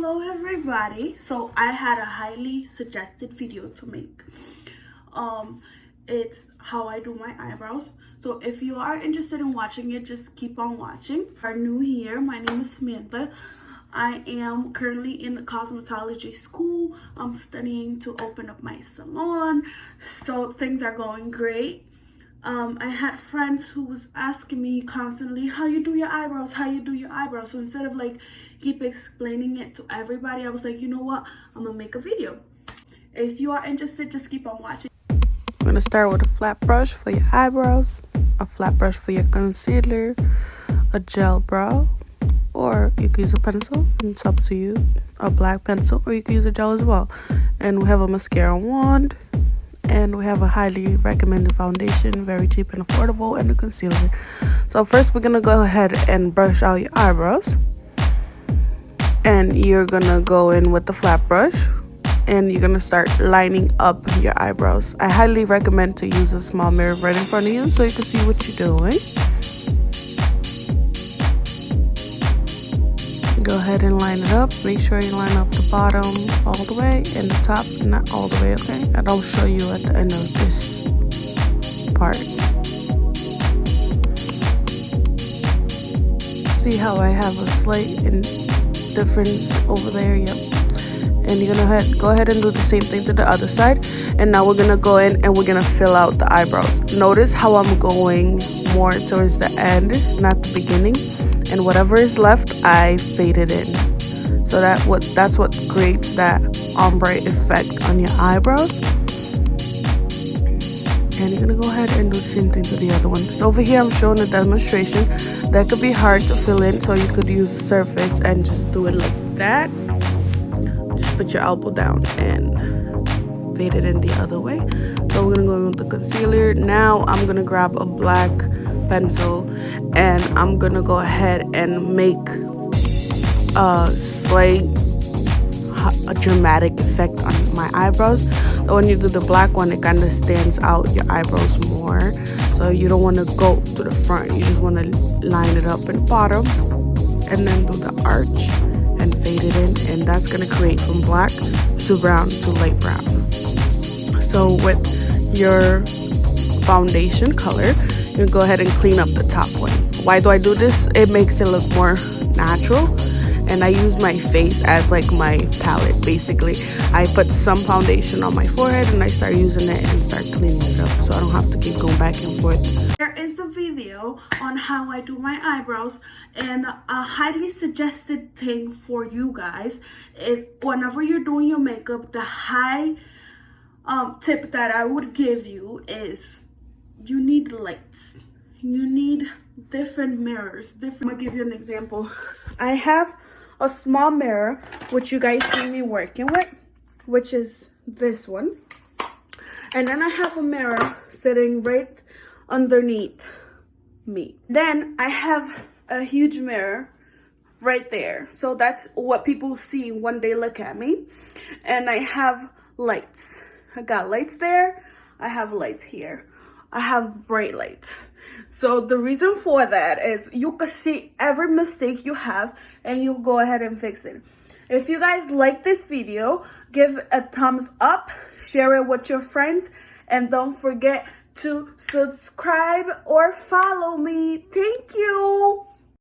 Hello everybody. So I had a highly suggested video to make. It's how I do my eyebrows. So if you are interested in watching it, just keep on watching. If you are new here, my name is Samantha. I am currently in the cosmetology school. I'm studying to open up my salon. So things are going great. I had friends who was asking me constantly, how you do your eyebrows, how you do your eyebrows. So instead of like keep explaining it to everybody, I was like, you know what, I'm gonna make a video. If you are interested, just keep on watching. I'm gonna start with a flat brush for your eyebrows, a flat brush for your concealer, a gel brow, or you can use a pencil, it's up to you, a black pencil, or you can use a gel as well. And we have a mascara wand, and we have a highly recommended foundation, very cheap and affordable, and a concealer. So first we're gonna go ahead and brush out your eyebrows, and you're gonna go in with the flat brush and you're gonna start lining up your eyebrows. I highly recommend to use a small mirror right in front of you so you can see what you're doing. Go ahead and line it up. Make sure you line up the bottom all the way and the top not all the way, okay? And I'll show you at the end of this part. See how I have a slight difference over there? Yep. And you're gonna go ahead and do the same thing to the other side. And now we're gonna go in and we're gonna fill out the eyebrows. Notice how I'm going more towards the end, not the beginning. And whatever is left, I fade it in. So that's what creates that ombre effect on your eyebrows. And you're gonna go ahead and do the same thing to the other one. So over here I'm showing a demonstration. That could be hard to fill in, so you could use the surface and just do it like that. Just put your elbow down and fade it in the other way. So we're gonna go in with the concealer. Now I'm gonna grab a black pencil and I'm gonna go ahead and make a dramatic effect on my eyebrows. So when you do the black one, it kind of stands out your eyebrows more. So you don't want to go to the front, you just want to line it up in the bottom and then do the arch and fade it in, and that's going to create from black to brown to light brown. So with your foundation color, you go ahead and clean up the top one. Why do I do this? It makes it look more natural, and I use my face as like my palette. Basically, I put some foundation on my forehead and I start using it and start cleaning it up, so I don't have to keep going back and forth. There is a video on how I do my eyebrows, and a highly suggested thing for you guys is whenever you're doing your makeup, the high tip that I would give you is you need lights. You need different mirrors. I'm gonna give you an example. I have a small mirror, which you guys see me working with, which is this one. And then I have a mirror sitting right underneath me. Then I have a huge mirror right there. So that's what people see when they look at me. And I have lights. I got lights there. I have lights here. I have bright lights. So the reason for that is you can see every mistake you have and you go ahead and fix it. If you guys like this video, give a thumbs up, share it with your friends, and don't forget to subscribe or follow me. Thank you.